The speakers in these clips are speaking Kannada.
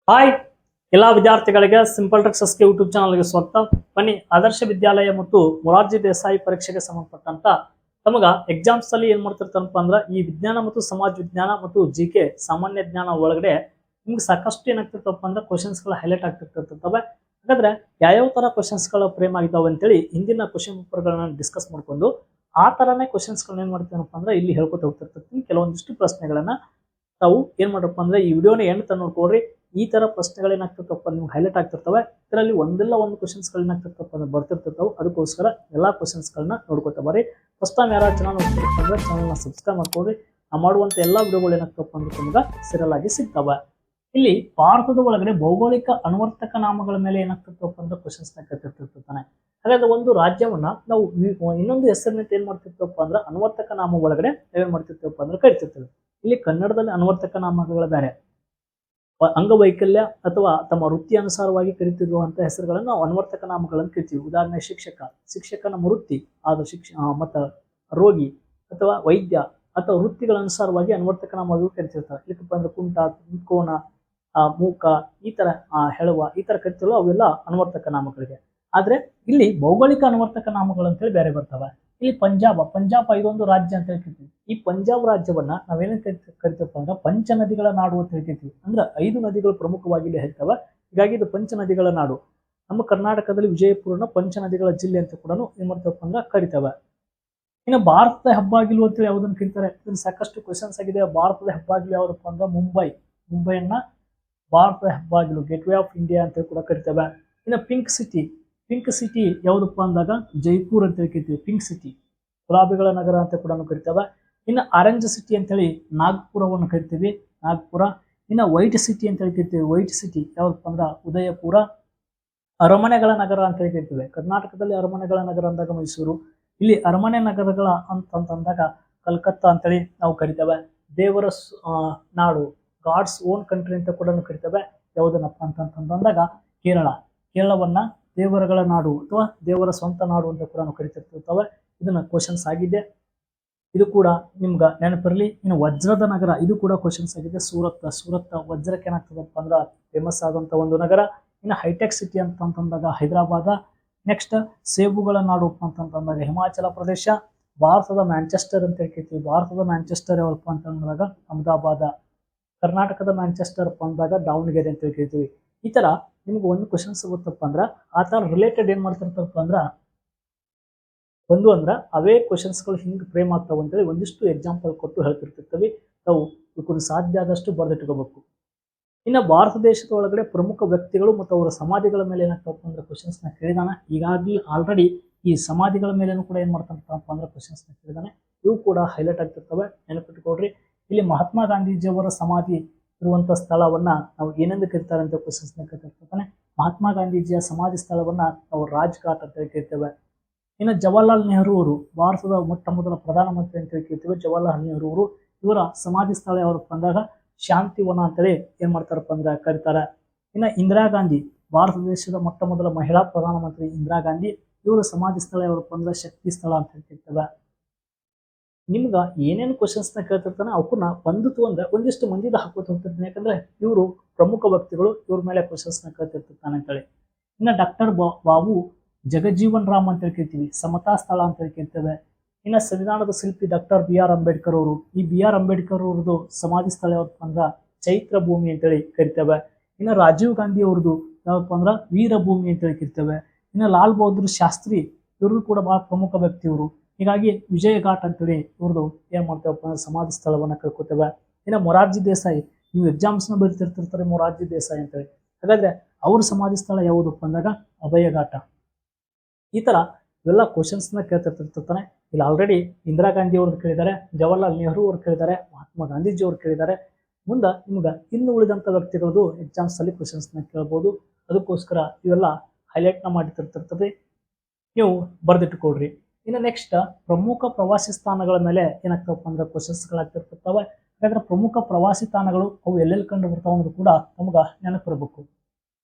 ಹಾಯ್ ಎಲ್ಲ ವಿದ್ಯಾರ್ಥಿಗಳಿಗೆ ಸಿಂಪಲ್ ಟ್ರಿಕ್ಸ್ಗೆ ಯೂಟ್ಯೂಬ್ ಚಾನಲ್ಗೆ ಸ್ವಾಗತ. ಬನ್ನಿ, ಆದರ್ಶ ವಿದ್ಯಾಲಯ ಮತ್ತು ಮೊರಾರ್ಜಿ ದೇಸಾಯಿ ಪರೀಕ್ಷೆಗೆ ಸಂಬಂಧಪಟ್ಟಂತ ತಮಗ ಎಕ್ಸಾಮ್ಸ್ ಅಲ್ಲಿ ಏನ್ ಮಾಡ್ತಿರ್ತಾರಪ್ಪ ಅಂದ್ರೆ ಈ ವಿಜ್ಞಾನ ಮತ್ತು ಸಮಾಜ ವಿಜ್ಞಾನ ಮತ್ತು ಜಿಕೆ ಸಾಮಾನ್ಯ ಜ್ಞಾನ ಒಳಗಡೆ ನಿಮ್ಗೆ ಸಾಕಷ್ಟು ಏನಾಗ್ತಿರ್ತಪ್ಪ ಅಂದ್ರೆ ಕ್ವಶನ್ಸ್ ಗಳು ಹೈಲೈಟ್ ಆಗ್ತಿರ್ತವೆ. ಹಾಗಾದ್ರೆ ಯಾವ್ಯಾವ ತರ ಕ್ವಶನ್ಸ್ ಗಳು ಫ್ರೇಮ್ ಆಗಿದಾವೆ ಅಂತೇಳಿ ಹಿಂದಿನ ಕ್ವಶನ್ ಪೇಪರ್ ಗಳನ್ನ ಡಿಸ್ಕಸ್ ಮಾಡ್ಕೊಂಡು ಆ ತರನೇ ಕ್ವಶನ್ಸ್ ಗಳನ್ನ ಏನ್ ಮಾಡ್ತೀನಪ್ಪ ಅಂದ್ರೆ ಇಲ್ಲಿ ಹೇಳ್ಕೊತ ಹೋಗ್ತಿರ್ತೀನಿ. ಕೆಲವೊಂದಿಷ್ಟು ಪ್ರಶ್ನೆಗಳನ್ನ ತಾವು ಏನ್ ಮಾಡ್ರಪ್ಪ ಅಂದ್ರೆ ಈ ವಿಡಿಯೋನ ಎಂಡ್ ತನಕ ನೋಡ್ಕೊಡ್ರಿ. ಈ ತರ ಪ್ರಶ್ನೆಗಳು ಏನಾಗ್ತಿರ್ತಪ್ಪ ನಿಮ್ಗೆ ಹೈಲೈಟ್ ಆಗ್ತಿರ್ತವೆ. ಇದರಲ್ಲಿ ಒಂದಿಲ್ಲ ಒಂದು ಕ್ವಶನ್ಸ್ ಗಳು ಏನಾಗ್ತಿರ್ತಪ್ಪ ಅಂದ್ರೆ ಬರ್ತಿರ್ತಾವೆ. ಅದಕ್ಕೋಸ್ಕರ ಎಲ್ಲಾ ಕ್ವಶನ್ಸ್ ಗಳನ್ನ ನೋಡ್ಕೊತಾ ಬರ್ರಿ. ಫಸ್ಟ್ ಟೈಮ್ ಯಾರು ಚಾನಲ್ ನೋಡ್ತಿರ್ತಾರೆ ಅಂದ್ರೆ ಚಾನಲ್ನ ಸಬ್ಸ್ಕ್ರೈಬ್ ಮಾಡ್ಕೊಡ್ರಿ. ನಾವು ಮಾಡುವಂತ ಎಲ್ಲಾ ವಿಡಿಯೋಗಳು ಏನಾಗ್ತಪ್ಪ ಅಂದ್ರೆ ನಿಮ್ಗೆ ಸೀರಿಯಲ್ ಆಗಿ ಸಿಗ್ತವೆ. ಇಲ್ಲಿ ಭಾರತದ ಒಳಗಡೆ ಭೌಗೋಳಿಕ ಅನುವರ್ತಕ ನಾಮಗಳ ಮೇಲೆ ಏನಾಗ್ತಿರ್ತಪ್ಪ ಅಂದ್ರೆ ಕ್ವಶನ್ಸ್ ನ ಕೇಳ್ತಿರ್ತಾನೆ. ಹಾಗಾದ್ರೆ ಒಂದು ರಾಜ್ಯವನ್ನ ನಾವು ಇನ್ನೊಂದು ಹೆಸರಿನಿಂದ ಏನ್ ಮಾಡ್ತಿರ್ತಪ್ಪ ಅಂದ್ರೆ ಅನುವರ್ತಕ ನಾಮ ಒಳಗಡೆ ಏನ್ ಮಾಡ್ತಿರ್ತಪ್ಪ ಅಂದ್ರೆ ಕರಿತಿರ್ತೇವೆ. ಇಲ್ಲಿ ಕನ್ನಡದಲ್ಲಿ ಅನುವರ್ತಕ ನಾಮಗಳು ಬೇರೆ, ಅಂಗವೈಕಲ್ಯ ಅಥವಾ ತಮ್ಮ ವೃತ್ತಿ ಅನುಸಾರವಾಗಿ ಕರಿತಿರುವಂತಹ ಹೆಸರುಗಳನ್ನು ನಾವು ಅನ್ವರ್ತಕ ನಾಮಗಳನ್ನು ಕರಿತೀವಿ. ಉದಾಹರಣೆ ಶಿಕ್ಷಕನ ವೃತ್ತಿ ಆದ ಮತ್ತ ರೋಗಿ ಅಥವಾ ವೈದ್ಯ ಅಥವಾ ವೃತ್ತಿಗಳ ಅನುಸಾರವಾಗಿ ಅನ್ವರ್ತಕ ನಾಮಗಳು ಕರಿತಿರ್ತಾರೆ. ಇದಕ್ಕಪ್ಪ ಅಂದ್ರೆ ಕುಂಟ, ಕೋನ, ಮೂಕ, ಈ ತರ ಹೆಳುವ, ಈ ತರ ಕರಿತಿರೋ ಅವೆಲ್ಲ ಅನ್ವರ್ತಕ ನಾಮಗಳಿಗೆ. ಆದ್ರೆ ಇಲ್ಲಿ ಭೌಗೋಳಿಕ ಅನ್ವರ್ತಕ ನಾಮಗಳು ಅಂತೇಳಿ ಬೇರೆ ಬರ್ತವೆ. ಇಲ್ಲಿ ಪಂಜಾಬ್ ಇದೊಂದು ರಾಜ್ಯ ಅಂತ ಹೇಳ್ತಿರ್ತೀವಿ. ಈ ಪಂಜಾಬ್ ರಾಜ್ಯವನ್ನ ನಾವೇನೇನ್ ಕರಿತೀವಪ್ಪ ಅಂದ್ರೆ ಪಂಚ ನದಿಗಳ ನಾಡು ಅಂತ ಹೇಳ್ತಿರ್ತೀವಿ. ಅಂದ್ರೆ 5 ನದಿಗಳು ಪ್ರಮುಖವಾಗಿ ಇಲ್ಲಿ ಹೇಳ್ತವೆ. ಹೀಗಾಗಿ ಇದು ಪಂಚ ನದಿಗಳ ನಾಡು. ನಮ್ಮ ಕರ್ನಾಟಕದಲ್ಲಿ ವಿಜಯಪುರನ ಪಂಚ ನದಿಗಳ ಜಿಲ್ಲೆ ಅಂತ ಕೂಡ ಏನ್ ಮಾಡ್ತೇವಪ್ಪ ಅಂದ್ರೆ ಕರಿತೇವೆ. ಇನ್ನು ಭಾರತದ ಹೆಬ್ಬಾಗಿಲು ಅಂತೇಳಿ ಯಾವ್ದನ್ನ ಕರೀತಾರೆ? ಇದನ್ನ ಸಾಕಷ್ಟು ಕ್ವಶನ್ಸ್ ಆಗಿದೆ. ಭಾರತದ ಹೆಬ್ಬಾಗಿಲು ಯಾವ್ದಪ್ಪ ಅಂದ್ರೆ ಮುಂಬೈಯನ್ನ ಭಾರತದ ಹೆಬ್ಬಾಗಿಲು, ಗೇಟ್ ವೇ ಆಫ್ ಇಂಡಿಯಾ ಅಂತ ಕೂಡ ಕರಿತೇವೆ. ಇನ್ನು ಪಿಂಕ್ ಸಿಟಿ ಯಾವ್ದಪ್ಪ ಅಂದಾಗ ಜೈಪುರ್ ಅಂತ ಕರಿತೀವಿ. ಪಿಂಕ್ ಸಿಟಿ ಗುಲಾಬಿಗಳ ನಗರ ಅಂತ ಕೂಡ ಕರಿತೇವೆ. ಇನ್ನು ಆರೆಂಜ್ ಸಿಟಿ ಅಂತೇಳಿ ನಾಗ್ಪುರವನ್ನು ಕರಿತೀವಿ, ನಾಗ್ಪುರ. ಇನ್ನು ವೈಟ್ ಸಿಟಿ ಅಂತ ಕರಿತೀವಿ. ವೈಟ್ ಸಿಟಿ ಯಾವ್ದಪ್ಪ ಅಂದ್ರ ಉದಯಪುರ. ಅರಮನೆಗಳ ನಗರ ಅಂತ ಕರಿತೀವಿ. ಕರ್ನಾಟಕದಲ್ಲಿ ಅರಮನೆಗಳ ನಗರ ಅಂದಾಗ ಮೈಸೂರು. ಇಲ್ಲಿ ಅರಮನೆ ನಗರಗಳ ಅಂತಂದಾಗ ಕಲ್ಕತ್ತಾ ಅಂತೇಳಿ ನಾವು ಕರಿತೇವೆ. ದೇವರ ನಾಡು, ಗಾಡ್ಸ್ ಓನ್ ಕಂಟ್ರಿ ಅಂತ ಕೂಡ ಕರಿತೇವೆ. ಯಾವುದನ್ನಪ್ಪ ಅಂತಂದಾಗ ಕೇರಳವನ್ನ ದೇವರಗಳ ನಾಡು ಅಥವಾ ದೇವರ ಸ್ವಂತ ನಾಡು ಅಂತ ಕೂಡ ಕರಿತಿರ್ತವೆ. ಇದನ್ನ ಕ್ವಶನ್ಸ್ ಆಗಿದೆ. ಇದು ಕೂಡ ನಿಮ್ಗ ನೆನಪಿರಲಿ. ಇನ್ನು ವಜ್ರದ ನಗರ, ಇದು ಕೂಡ ಕ್ವಶನ್ಸ್ ಆಗಿದೆ. ಸೂರತ್ ವಜ್ರಕ್ಕೆ ಏನಾಗ್ತದಪ್ಪ ಅಂದ್ರ ಫೇಮಸ್ ಆದಂತ ಒಂದು ನಗರ. ಇನ್ನು ಹೈಟೆಕ್ ಸಿಟಿ ಅಂತಂದಾಗ ಹೈದರಾಬಾದ. ನೆಕ್ಸ್ಟ್ ಸೇಬುಗಳ ನಾಡು ಅಂತಂದಾಗ ಹಿಮಾಚಲ ಪ್ರದೇಶ. ಭಾರತದ ಮ್ಯಾಂಚೆಸ್ಟರ್ ಅಂತ ಹೇಳ್ತೀವಿ. ಭಾರತದ ಮ್ಯಾಂಚೆಸ್ಟರ್ ಯಾವಪ್ಪ ಅಂತಂದಾಗ ಅಹಮದಾಬಾದ. ಕರ್ನಾಟಕದ ಮ್ಯಾಂಚೆಸ್ಟರ್ ಅಂದಾಗ ದಾವಣಗೆರೆ ಅಂತ ಹೇಳ್ತೀವಿ. ಈ ತರ ನಿಮ್ಗೆ ಒಂದು ಕ್ವಶನ್ಸ್ ಗೊತ್ತಪ್ಪ ಅಂದ್ರ ಆ ತರ ರಿಲೇಟೆಡ್ ಏನ್ ಮಾಡ್ತಿರ್ತಪ್ಪ ಅಂದ್ರ ಅವೇ ಕ್ವಶನ್ಸ್ ಗಳು ಹಿಂಗ್ ಫ್ರೇಮ್ ಆಗ್ತಾವ ಅಂತೇಳಿ ಒಂದಿಷ್ಟು ಎಕ್ಸಾಂಪಲ್ ಕೊಟ್ಟು ಹೇಳ್ತಿರ್ತಿರ್ತೀವಿ. ನಾವು ಇದಕ್ಕೆ ಸಾಧ್ಯ ಆದಷ್ಟು ಬರೆದಿಟ್ಕೋಬೇಕು. ಇನ್ನು ಭಾರತ ದೇಶದ ಒಳಗಡೆ ಪ್ರಮುಖ ವ್ಯಕ್ತಿಗಳು ಮತ್ತು ಅವರ ಸಮಾಧಿಗಳ ಮೇಲೆ ಏನಾಗ್ತಪ್ಪ ಅಂದ್ರೆ ಕ್ವಶನ್ಸ್ ನ ಕೇಳಿದಾನೆ. ಈಗಾಗಲೇ ಆಲ್ರೆಡಿ ಈ ಸಮಾಧಿಗಳ ಮೇಲೇನು ಕೂಡ ಏನ್ ಮಾಡ್ತಾನಪ್ಪ ಅಂದ್ರೆ ಕ್ವಶನ್ಸ್ ನ ಕೇಳಿದಾನೆ. ಇವು ಕೂಡ ಹೈಲೈಟ್ ಆಗ್ತಿರ್ತವೆ, ನೆನಪಿಟ್ಕೊಡ್ರಿ. ಇಲ್ಲಿ ಮಹಾತ್ಮ ಗಾಂಧೀಜಿಯವರ ಸಮಾಧಿ ಇರುವಂತಹ ಸ್ಥಳವನ್ನ ನಾವು ಏನೆಂದು ಕರಿತಾರೆ ಅಂತ ಕ್ವಶನ್ಸ್ ನ ಕೇಳ್ತಿರ್ತಾನೆ. ಮಹಾತ್ಮ ಗಾಂಧೀಜಿಯ ಸಮಾಧಿ ಸ್ಥಳವನ್ನ ನಾವು ರಾಜ್ ಘಾಟ್ ಅಂತ ಕರಿತೇವೆ. ಇನ್ನು ಜವಾಹರ್ಲಾಲ್ ನೆಹರು ಅವರು ಭಾರತದ ಮೊಟ್ಟ ಮೊದಲ ಪ್ರಧಾನಮಂತ್ರಿ ಅಂತ ಕರಿತೇವೆ. ಜವಾಹರ್ಲಾಲ್ ನೆಹರು ಅವರು ಇವರ ಸಮಾಧಿ ಸ್ಥಳ ಯಾವ್ದಪ್ಪ ಅಂದಾಗ ಶಾಂತಿವನ ಅಂತೇಳಿ ಏನ್ ಮಾಡ್ತಾರಪ್ಪ ಅಂದ್ರೆ ಕರೀತಾರೆ. ಇನ್ನು ಇಂದಿರಾ ಗಾಂಧಿ, ಭಾರತ ದೇಶದ ಮೊಟ್ಟ ಮೊದಲ ಮಹಿಳಾ ಪ್ರಧಾನಮಂತ್ರಿ ಇಂದಿರಾ ಗಾಂಧಿ, ಇವರ ಸಮಾಧಿ ಸ್ಥಳ ಯಾವ್ದಪ್ಪ ಅಂದ್ರೆ ಶಕ್ತಿ ಸ್ಥಳ ಅಂತ ಕರಿತೇವೆ. ನಿಮ್ಗ ಏನೇನು ಕ್ವಶನ್ಸ್ ನ ಕೇಳ್ತಿರ್ತಾನೆ ಅವಕ್ಕನ್ನ ಒಂದಿಷ್ಟು ಮಂದಿದ ಹಾಕೋತ ಹೋಗ್ತಿರ್ತಾನೆ. ಯಾಕಂದ್ರೆ ಇವರು ಪ್ರಮುಖ ವ್ಯಕ್ತಿಗಳು, ಇವ್ರ ಮೇಲೆ ಕ್ವಶನ್ಸ್ ನ ಕೇಳ್ತಿರ್ತಾನೆ ಅಂತೇಳಿ. ಇನ್ನು ಡಾಕ್ಟರ್ ಬಾಬು ಜಗಜೀವನ್ ರಾಮ್ ಅಂತ ಕರಿತೀವಿ. ಸಮತಾ ಸ್ಥಳ ಅಂತ ಕರಿತೇವೆ. ಇನ್ನು ಸಂವಿಧಾನದ ಶಿಲ್ಪಿ ಡಾಕ್ಟರ್ BR ಅಂಬೇಡ್ಕರ್ ಅವರು, ಈ BR ಅಂಬೇಡ್ಕರ್ ಅವ್ರದ್ದು ಸಮಾಧಿ ಸ್ಥಳ ಯಾವಪ್ಪ ಅಂದ್ರ ಚೈತ್ರ ಭೂಮಿ ಅಂತೇಳಿ ಕರಿತೇವೆ. ಇನ್ನು ರಾಜೀವ್ ಗಾಂಧಿ ಅವ್ರದ್ದು ಯಾವಪ್ಪ ಅಂದ್ರ ವೀರಭೂಮಿ ಅಂತೇಳಿ ಕರಿತೇವೆ. ಇನ್ನು ಲಾಲ್ ಬಹದ್ದೂರ್ ಶಾಸ್ತ್ರಿ ಇವ್ರು ಕೂಡ ಬಹಳ ಪ್ರಮುಖ ವ್ಯಕ್ತಿ ಇವರು. ಹೀಗಾಗಿ ವಿಜಯ ಘಾಟ್ ಅಂತೇಳಿ ಇವ್ರದ್ದು ಏನ್ ಮಾಡ್ತೇವಪ್ಪ ಅಂದ್ರೆ ಸಮಾಧಿ ಸ್ಥಳವನ್ನ ಕಳ್ಕೊತೇವೆ. ಇನ್ನು ಮೊರಾರ್ಜಿ ದೇಸಾಯಿ, ನೀವು ಎಕ್ಸಾಮ್ಸ್ ನ ಬರೀತಿರ್ತಿರ್ತಾರೆ ಮೊರಾರ್ಜಿ ದೇಸಾಯಿ ಅಂತೇಳಿ. ಹಾಗಾದ್ರೆ ಅವ್ರ ಸಮಾಧಿ ಸ್ಥಳ ಯಾವುದಪ್ಪ ಅಂದಾಗ ಅಭಯ ಘಾಟ. ಈ ತರ ಇವೆಲ್ಲ ಕ್ವಶನ್ಸ್ ನ ಕೇಳ್ತಿರ್ತಿರ್ತಾನೆ. ಇಲ್ಲಿ ಆಲ್ರೆಡಿ ಇಂದಿರಾ ಗಾಂಧಿ ಅವ್ರದ್ದು ಕೇಳಿದ್ದಾರೆ, ಜವಾಹರ್ಲಾಲ್ ನೆಹರು ಅವ್ರು ಕೇಳಿದ್ದಾರೆ, ಮಹಾತ್ಮ ಗಾಂಧೀಜಿ ಅವ್ರು ಕೇಳಿದ್ದಾರೆ. ಮುಂದೆ ನಿಮ್ಗೆ ಇನ್ನು ಉಳಿದಂತ ವ್ಯಕ್ತಿಗಳದ್ದು ಎಕ್ಸಾಮ್ಸ್ ಅಲ್ಲಿ ಕ್ವಶನ್ಸ್ ನ ಕೇಳ್ಬೋದು. ಅದಕ್ಕೋಸ್ಕರ ಇವೆಲ್ಲ ಹೈಲೈಟ್ ನ ಮಾಡಿತಿರ್ತಿರ್ತದೆ, ನೀವು ಬರೆದಿಟ್ಟುಕೊಡ್ರಿ. ಇನ್ನು ನೆಕ್ಸ್ಟ್ ಪ್ರಮುಖ ಪ್ರವಾಸಿ ಸ್ಥಾನಗಳ ಮೇಲೆ ಏನಾಗ್ತವಪ್ಪ ಅಂದ್ರೆ ಕ್ವಶನ್ಸ್ ಗಳಾಗ್ತಿರ್ತಿರ್ತವೆ. ಯಾಕಂದ್ರೆ ಪ್ರಮುಖ ಪ್ರವಾಸಿ ತಾಣಗಳು ಅವು ಎಲ್ಲೆಲ್ಲಿ ಕಂಡು ಬರ್ತಾವ ಅನ್ನೋದು ಕೂಡ ನಮ್ಗ ನೆನಪಿರಬೇಕು,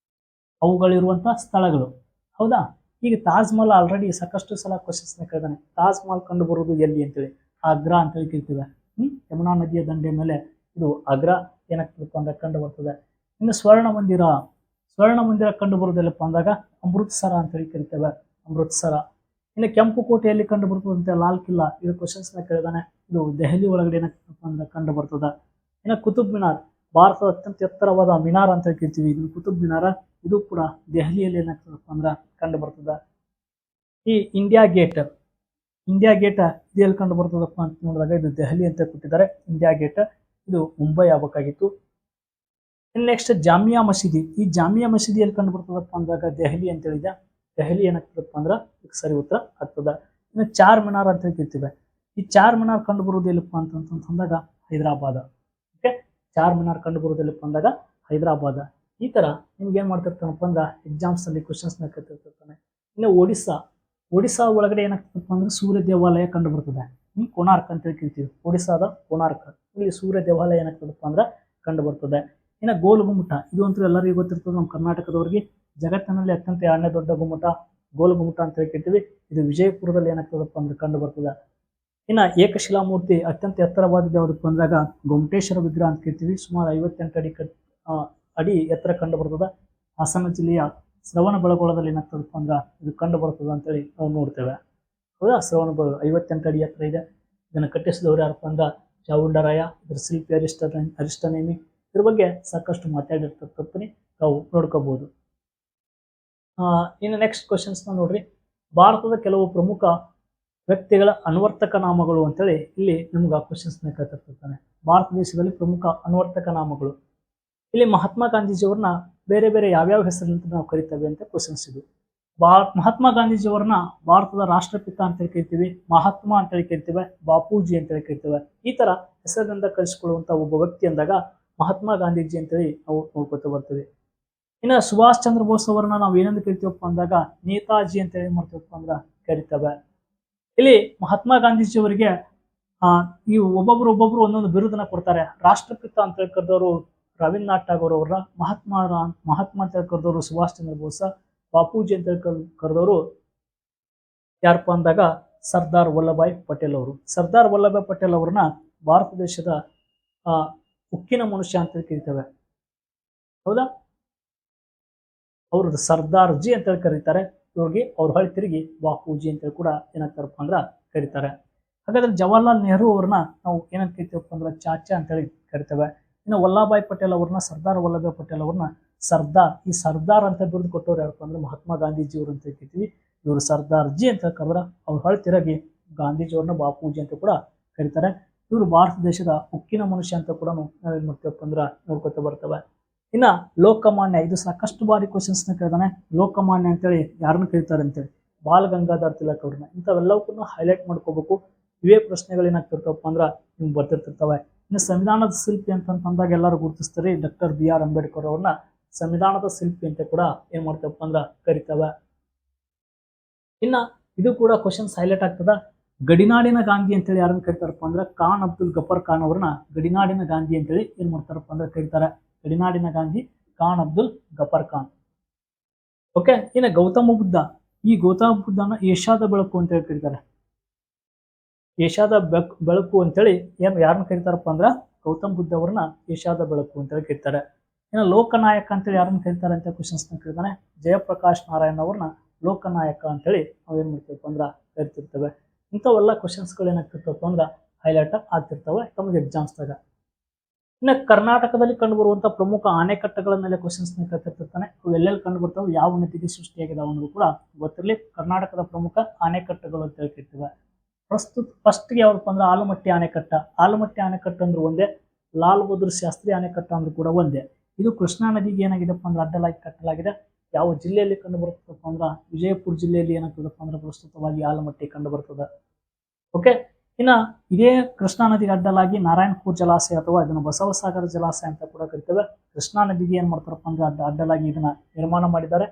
ಅವುಗಳಿರುವಂತಹ ಸ್ಥಳಗಳು. ಹೌದಾ? ಈಗ ತಾಜ್ ಮಹಲ್ ಆಲ್ರೆಡಿ ಸಾಕಷ್ಟು ಸಲ ಕ್ವಶನ್ಸ್ ನ ಕೇಳಿದಾನೆ. ತಾಜ್ ಮಹಲ್ ಕಂಡು ಬರುವುದು ಎಲ್ಲಿ ಅಂತೇಳಿ ಆಗ್ರಾ ಅಂತೇಳಿ ಕೇಳ್ತೀವಿ. ಯಮುನಾ ನದಿಯ ದಂಡೆ ಮೇಲೆ ಇದು ಆಗ್ರಾ ಏನಾಗ್ತದಪ್ಪ ಅಂದ್ರೆ ಕಂಡು ಬರ್ತದೆ. ಇನ್ನು ಸ್ವರ್ಣ ಮಂದಿರ ಕಂಡು ಬರುವುದೆಲ್ಲಪ್ಪ ಅಂದಾಗ ಅಮೃತ್ಸರ ಅಂತೇಳಿ ಕರಿತೇವೆ, ಅಮೃತ್ಸರ. ಇನ್ನು ಕೆಂಪು ಕೋಟೆಯಲ್ಲಿ ಕಂಡು ಬರ್ತದಂತೆ ಲಾಲ್ ಕಿಲ್ಲಾ, ಇದು ಕ್ವಶನ್ಸ್ ನ ಕೇಳಿದಾನೆ. ಇದು ದೆಹಲಿ ಒಳಗಡೆ ಕಂಡು ಬರ್ತದ. ಇನ್ನು ಕುತುಬ್ ಮಿನಾರ್, ಭಾರತದ ಅತ್ಯಂತ ಎತ್ತರವಾದ ಮಿನಾರ್ ಅಂತ ಕರಿತೀವಿ, ಇದು ಕುತುಬ್ ಮಿನಾರ. ಇದು ಕೂಡ ದೆಹಲಿಯಲ್ಲಿ ಏನಾಗ್ತದಪ್ಪ ಅಂದ್ರ ಕಂಡು ಬರ್ತದ. ಈ ಇಂಡಿಯಾ ಗೇಟ್ ಇದು ಎಲ್ಲಿ ಕಂಡು ಬರ್ತದಪ್ಪ ಅಂತ ನೋಡಿದಾಗ ಇದು ದೆಹಲಿ ಅಂತ ಕೊಟ್ಟಿದ್ದಾರೆ. ಇಂಡಿಯಾ ಗೇಟ್ ಇದು ಮುಂಬೈ ಆಗ್ಬೇಕಾಗಿತ್ತು. ಇನ್ನು ನೆಕ್ಸ್ಟ್ ಜಾಮಿಯಾ ಮಸೀದಿ, ಈ ಜಾಮಿಯಾ ಮಸೀದಿ ಎಲ್ಲಿ ಕಂಡು ಬರ್ತದಪ್ಪ ಅಂದಾಗ ದೆಹಲಿ ಅಂತ ಹೇಳಿದೆ. ದೆಹಲಿ ಏನಾಗ್ತದಪ್ಪ ಅಂದ್ರ ಸರಿ ಉತ್ತರ ಆಗ್ತದ. ಇನ್ನು ಚಾರ್ ಮಿನಾರ್ ಅಂತ ಹೇಳ್ತಿರ್ತೀವಿ, ಈ ಚಾರ್ ಮಿನಾರ್ ಕಂಡು ಬರುವುದು ಎಲ್ಲಿಪ್ಪ ಅಂತಂದಾಗ ಹೈದರಾಬಾದ್. ಓಕೆ, ಚಾರ್ ಮಿನಾರ್ ಕಂಡು ಬರುವುದು ಎಲ್ಲಿಪ್ಪ ಅಂದಾಗ ಹೈದರಾಬಾದ್. ಈ ತರ ನಿಮ್ಗೆ ಏನ್ ಮಾಡ್ತಿರ್ತಾನಪ್ಪ ಅಂದ್ರೆ ಎಕ್ಸಾಮ್ಸ್ ಅಲ್ಲಿ ಕ್ವಶನ್ಸ್ ನ ಕೇಳ್ತಿರ್ತಾನೆ. ಇನ್ನು ಒಡಿಸ್ಸಾ ಒಳಗಡೆ ಏನಾಗ್ತದಪ್ಪ ಅಂದ್ರೆ ಸೂರ್ಯ ದೇವಾಲಯ ಕಂಡು ಬರ್ತದೆ. ಕೋನಾರ್ಕ್ ಅಂತ ಹೇಳ್ತೀವಿ, ಒಡಿಸ್ಸಾದ ಕೋನಾರ್ಕ್. ಇಲ್ಲಿ ಸೂರ್ಯ ದೇವಾಲಯ ಏನಾಗ್ತದಪ್ಪ ಅಂದ್ರೆ ಕಂಡು ಬರ್ತದೆ. ಇನ್ನು ಗೋಲ್ ಗುಮ್ಮಟ, ಇದು ಅಂತೂ ಎಲ್ಲರಿಗೂ ಗೊತ್ತಿರ್ತದೆ ನಮ್ಮ ಕರ್ನಾಟಕದವ್ರಿಗೆ. ಜಗತ್ತಿನಲ್ಲಿ ಅತ್ಯಂತ 2ನೇ ದೊಡ್ಡ ಗುಮ್ಮಟ ಗೋಲ್ ಗುಮ್ಮಟ ಅಂತ ಹೇಳ್ತೀವಿ. ಇದು ವಿಜಯಪುರದಲ್ಲಿ ಏನಾಗ್ತದಪ್ಪ ಅಂದ್ರೆ ಕಂಡು ಬರ್ತದೆ. ಇನ್ನ ಏಕಶಿಲಾ ಮೂರ್ತಿ ಅತ್ಯಂತ ಎತ್ತರವಾದದ್ದು ಯಾವುದಪ್ಪ ಅಂದಾಗ ಗೊಮ್ಮಟೇಶ್ವರ ವಿಗ್ರಹ ಅಂತ ಕೇಳ್ತೀವಿ. ಸುಮಾರು 58 ಅಡಿ ಎತ್ತರ ಕಂಡು ಬರ್ತದೆ. ಹಾಸನ ಜಿಲ್ಲೆಯ ಶ್ರವಣ ಬೆಳಗೊಳದಲ್ಲಿ ಏನಾಗ್ತದಪ್ಪ ಅಂದ್ರ ಇದು ಕಂಡು ಬರ್ತದೆ ಅಂತೇಳಿ ನಾವು ನೋಡ್ತೇವೆ. ಹೌದಾ, ಶ್ರವಣ ಬೆಳಗೊಳ 58 ಅಡಿ ಎತ್ತರ ಇದೆ. ಇದನ್ನು ಕಟ್ಟಿಸಿದವರು ಯಾರಪ್ಪ ಅಂದ್ರ ಚಾವುಂಡರಾಯ, ಇದ್ರ ಶಿಲ್ಪಿ ಅರಿಷ್ಟನೇಮಿ. ಇದ್ರ ಬಗ್ಗೆ ಸಾಕಷ್ಟು ಮಾತಾಡಿರ್ತಕ್ಕಂಥನಿ ನಾವು ನೋಡ್ಕೋಬಹುದು. ಇನ್ನು ನೆಕ್ಸ್ಟ್ ಕ್ವಶನ್ಸ್ ನೋಡ್ರಿ. ಭಾರತದ ಕೆಲವು ಪ್ರಮುಖ ವ್ಯಕ್ತಿಗಳ ಅನ್ವರ್ತಕ ನಾಮಗಳು ಅಂತೇಳಿ ಇಲ್ಲಿ ನಿಮ್ಗೆ ಕ್ವಶನ್ಸ್ ಕೇಳ್ತಿರ್ತಾನೆ. ಭಾರತ ದೇಶದಲ್ಲಿ ಪ್ರಮುಖ ಅನ್ವರ್ತಕ ನಾಮಗಳು. ಇಲ್ಲಿ ಮಹಾತ್ಮ ಗಾಂಧೀಜಿಯವ್ರನ್ನ ಬೇರೆ ಬೇರೆ ಯಾವ್ಯಾವ ಹೆಸರಿನಿಂದ ನಾವು ಕರಿತೇವೆ ಅಂತ ಕ್ವಶನ್ಸ್ ಇದು. ಮಹಾತ್ಮ ಗಾಂಧೀಜಿಯವ್ರನ್ನ ಭಾರತದ ರಾಷ್ಟ್ರಪಿತ ಅಂತೇಳಿ ಕರಿತೀವಿ, ಮಹಾತ್ಮ ಅಂತೇಳಿ ಕರಿತೇವೆ, ಬಾಪೂಜಿ ಅಂತೇಳಿ ಕರಿತೇವೆ. ಈ ತರ ಹೆಸರಿನಿಂದ ಕಳಿಸಿಕೊಳ್ಳುವಂತ ಒಬ್ಬ ವ್ಯಕ್ತಿ ಅಂದಾಗ ಮಹಾತ್ಮ ಗಾಂಧೀಜಿ ಅಂತೇಳಿ ನಾವು ನೋಡ್ಕೊತ ಬರ್ತೀವಿ. ಇನ್ನು ಸುಭಾಷ್ ಚಂದ್ರ ಬೋಸ್ ಅವರನ್ನ ನಾವು ಏನಂತ ಕರಿತೀವಪ್ಪ ಅಂದಾಗ ನೇತಾಜಿ ಅಂತ ಹೇಳಿ ಮಾಡ್ತೀವಪ್ಪ ಅಂದ್ರ ಕರಿತೇವೆ. ಇಲ್ಲಿ ಮಹಾತ್ಮ ಗಾಂಧೀಜಿ ಅವರಿಗೆ ಈ ಒಬ್ಬೊಬ್ರು ಒಂದೊಂದು ಬಿರುದನ್ನ ಕೊಡ್ತಾರೆ. ರಾಷ್ಟ್ರಪಿತ ಅಂತ ಹೇಳಿ ಕರೆದವರು ರವೀಂದ್ರನಾಥ್ ಟಾಗೋರ್ ಅವರ, ಮಹಾತ್ಮ ಅಂತ ಹೇಳಿ ಕರೆದವರು ಸುಭಾಷ್ ಚಂದ್ರ ಬೋಸ್, ಬಾಪೂಜಿ ಅಂತ ಹೇಳಿ ಕರೆದವರು ಯಾರಪ್ಪ ಅಂದಾಗ ಸರ್ದಾರ್ ವಲ್ಲಭಾಯ್ ಪಟೇಲ್ ಅವರು. ಸರ್ದಾರ್ ವಲ್ಲಭಾಯ್ ಪಟೇಲ್ ಅವ್ರನ್ನ ಭಾರತ ದೇಶದ ಉಕ್ಕಿನ ಮನುಷ್ಯ ಅಂತ ಕರಿತೇವೆ. ಹೌದಾ, ಅವ್ರದ್ದು ಸರ್ದಾರ್ ಜಿ ಅಂತ ಹೇಳಿ ಕರೀತಾರೆ. ಇವ್ರಿಗೆ ಅವ್ರ ಹೊಳೆ ತಿರುಗಿ ಬಾಪೂಜಿ ಅಂತೇಳಿ ಕೂಡ ಏನಾಗ್ತಾರಪ್ಪ ಅಂದ್ರ ಕರೀತಾರೆ. ಹಾಗಾದ್ರೆ ಜವಾಹರ್ಲಾಲ್ ನೆಹರು ಅವ್ರನ್ನ ನಾವು ಏನಂತ ಕರಿತೀವಪ್ಪ ಅಂದ್ರೆ ಚಾಚಾ ಅಂತೇಳಿ ಕರಿತೇವೆ. ಇನ್ನು ವಲ್ಲಭಾಯ್ ಪಟೇಲ್ ಅವ್ರನ್ನ, ಸರ್ದಾರ್ ವಲ್ಲಭಾಯ್ ಪಟೇಲ್ ಅವ್ರನ್ನ ಸರ್ದಾರ್, ಈ ಸರ್ದಾರ್ ಅಂತ ಬಿರುದು ಕೊಟ್ಟವ್ರು ಯಾರಪ್ಪ ಅಂದ್ರೆ ಮಹಾತ್ಮ ಗಾಂಧೀಜಿ ಅವರು ಅಂತ ಕರಿತೀವಿ. ಇವರು ಸರ್ದಾರ್ ಜಿ ಅಂತ ಕರೆದ್ರ ಅವ್ರ ಹೊಳೆ ತಿರುಗಿ ಗಾಂಧೀಜಿ ಅವ್ರನ್ನ ಬಾಪೂಜಿ ಅಂತ ಕೂಡ ಕರೀತಾರೆ. ಇವರು ಭಾರತ ದೇಶದ ಉಕ್ಕಿನ ಮನುಷ್ಯ ಅಂತ ಕೂಡ ನಾವೇನ್ ಮಾಡ್ತೇವಪ್ಪ ಅಂದ್ರ ನೋಡ್ಕೊತ ಬರ್ತೇವೆ. ಇನ್ನ ಲೋಕಮಾನ್ಯ, ಇದು ಸಾಕಷ್ಟು ಬಾರಿ ಕ್ವಶನ್ಸ್ ನ ಕೇಳಿದಾನೆ. ಲೋಕಮಾನ್ಯ ಅಂತೇಳಿ ಯಾರನ್ನ ಕರೀತಾರೆ ಅಂತೇಳಿ ಬಾಲ್ ಗಂಗಾಧರ್ ತಿಲಕ್ ಅವ್ರನ್ನ. ಇಂಥವೆಲ್ಲವಕ್ಕೂ ಹೈಲೈಟ್ ಮಾಡ್ಕೋಬೇಕು. ಇವೇ ಪ್ರಶ್ನೆಗಳು ಏನಾಗ್ತಿರ್ತವಪ್ಪ ಅಂದ್ರ ನಿಮ್ಗೆ ಬರ್ತಿರ್ತಿರ್ತವೆ. ಇನ್ನು ಸಂವಿಧಾನದ ಶಿಲ್ಪಿ ಅಂತಂದಾಗ ಎಲ್ಲರೂ ಗುರುತಿಸ್ತಾರೆ ಡಾಕ್ಟರ್ BR ಅಂಬೇಡ್ಕರ್ ಅವ್ರನ್ನ ಸಂವಿಧಾನದ ಶಿಲ್ಪಿ ಅಂತ ಕೂಡ ಏನ್ ಮಾಡ್ತೇವಪ್ಪ ಅಂದ್ರ ಕರಿತೇವೆ. ಇನ್ನ ಇದು ಕೂಡ ಕ್ವಶನ್ಸ್ ಹೈಲೈಟ್ ಆಗ್ತದ. ಗಡಿನಾಡಿನ ಗಾಂಧಿ ಅಂತೇಳಿ ಯಾರನ್ನ ಕರಿತಾರಪ್ಪ ಅಂದ್ರೆ ಖಾನ್ ಅಬ್ದುಲ್ ಗಫರ್ ಖಾನ್ ಅವ್ರನ್ನ ಗಡಿನಾಡಿನ ಗಾಂಧಿ ಅಂತೇಳಿ ಏನ್ ಮಾಡ್ತಾರಪ್ಪ ಅಂದ್ರೆ ಕರೀತಾರೆ. ಗಡಿನಾಡಿನ ಗಾಂಧಿ ಖಾನ್ ಅಬ್ದುಲ್ ಗಫರ್ ಖಾನ್. ಓಕೆ, ಇನ್ನು ಗೌತಮ ಬುದ್ಧ, ಈ ಗೌತಮ ಬುದ್ಧನ ಏಷ್ಯಾದ ಬೆಳಕು ಅಂತ ಹೇಳಿ ಕರೀತಾರೆ. ಏಷ್ಯಾದ ಬೆಳಕು ಅಂತೇಳಿ ಯಾರನ್ನ ಕರೀತಾರಪ್ಪ ಅಂದ್ರ ಗೌತಮ ಬುದ್ಧ ಅವ್ರನ್ನ ಏಷ್ಯಾದ ಬೆಳಕು ಅಂತೇಳಿ ಕರೀತಾರೆ. ಇನ್ನು ಲೋಕನಾಯಕ ಅಂತೇಳಿ ಯಾರನ್ನ ಕರೀತಾರೆ ಅಂತ ಕ್ವಶನ್ಸ್ ಕೇಳಿದಾನೆ. ಜಯಪ್ರಕಾಶ್ ನಾರಾಯಣ್ ಅವ್ರನ್ನ ಲೋಕನಾಯಕ ಅಂತೇಳಿ ನಾವು ಏನ್ ಮಾಡ್ತೀವಪ್ಪ ಅಂದ್ರ ಕರಿತಿರ್ತೇವೆ. ಇಂಥವೆಲ್ಲ ಕ್ವಶನ್ಸ್ಗಳು ಏನಾಗ್ತಿರ್ತಪ್ಪ ಅಂದ್ರ ಹೈಲೈಟ್ ಆಗ್ತಿರ್ತವೆ ತಮಗೆ ಎಕ್ಸಾಮ್ಸ್ದಾಗ. ಇನ್ನು ಕರ್ನಾಟಕದಲ್ಲಿ ಕಂಡು ಬರುವಂತಹ ಪ್ರಮುಖ ಆಣೆಕಟ್ಟುಗಳ ಮೇಲೆ ಕ್ವಶನ್ಸ್ ಕೇಳ್ತಿರ್ತಾನೆ. ಅವು ಎಲ್ಲೆಲ್ಲಿ ಕಂಡು ಬರ್ತಾವೆ, ಯಾವ ನದಿಗೆ ಸೃಷ್ಟಿಯಾಗಿದಾವೆ ಅನ್ನೋದು ಕೂಡ ಗೊತ್ತಿರಲಿ. ಕರ್ನಾಟಕದ ಪ್ರಮುಖ ಆಣೆಕಟ್ಟುಗಳು ಅಂತ ಹೇಳ್ತಿರ್ತೇವೆ. ಫಸ್ಟ್ಗೆ ಯಾವಪ್ಪ ಅಂದ್ರೆ ಆಲಮಟ್ಟಿ ಆಣೆಕಟ್ಟ. ಆಲಮಟ್ಟಿ ಆಣೆಕಟ್ಟು ಅಂದ್ರೆ ಒಂದೇ, ಲಾಲ್ ಬಹದ್ದೂರ್ ಶಾಸ್ತ್ರಿ ಆಣೆಕಟ್ಟ ಅಂದ್ರೂ ಕೂಡ ಒಂದೇ. ಇದು ಕೃಷ್ಣಾ ನದಿಗೆ ಏನಾಗಿದೆಪ್ಪ ಅಂದ್ರೆ ಅಡ್ಡಲಾಗಿ ಕಟ್ಟಲಾಗಿದೆ. ಯಾವ ಜಿಲ್ಲೆಯಲ್ಲಿ ಕಂಡು ಬರ್ತದಪ್ಪ ಅಂದ್ರೆ ವಿಜಯಪುರ ಜಿಲ್ಲೆಯಲ್ಲಿ ಏನಾಗ್ತದಪ್ಪ ಅಂದ್ರೆ ಪ್ರಸ್ತುತವಾಗಿ ಆಲಮಟ್ಟಿ ಕಂಡು ಬರ್ತದೆ. ಓಕೆ, ಇನ್ನ ಇದೇ ಕೃಷ್ಣಾ ನದಿಗೆ ಅಡ್ಡಲಾಗಿ ನಾರಾಯಣಪುರ ಜಲಾಶಯ ಅಥವಾ ಇದನ್ನು ಬಸವಸಾಗರ ಜಲಾಶಯ ಅಂತ ಕೂಡ ಕರಿತೇವೆ. ಕೃಷ್ಣಾ ನದಿಗೆ ಏನ್ ಮಾಡ್ತಾರಪ್ಪ ಅಂದ್ರೆ ಅಡ್ಡಲಾಗಿ ಇದನ್ನ ನಿರ್ಮಾಣ ಮಾಡಿದ್ದಾರೆ.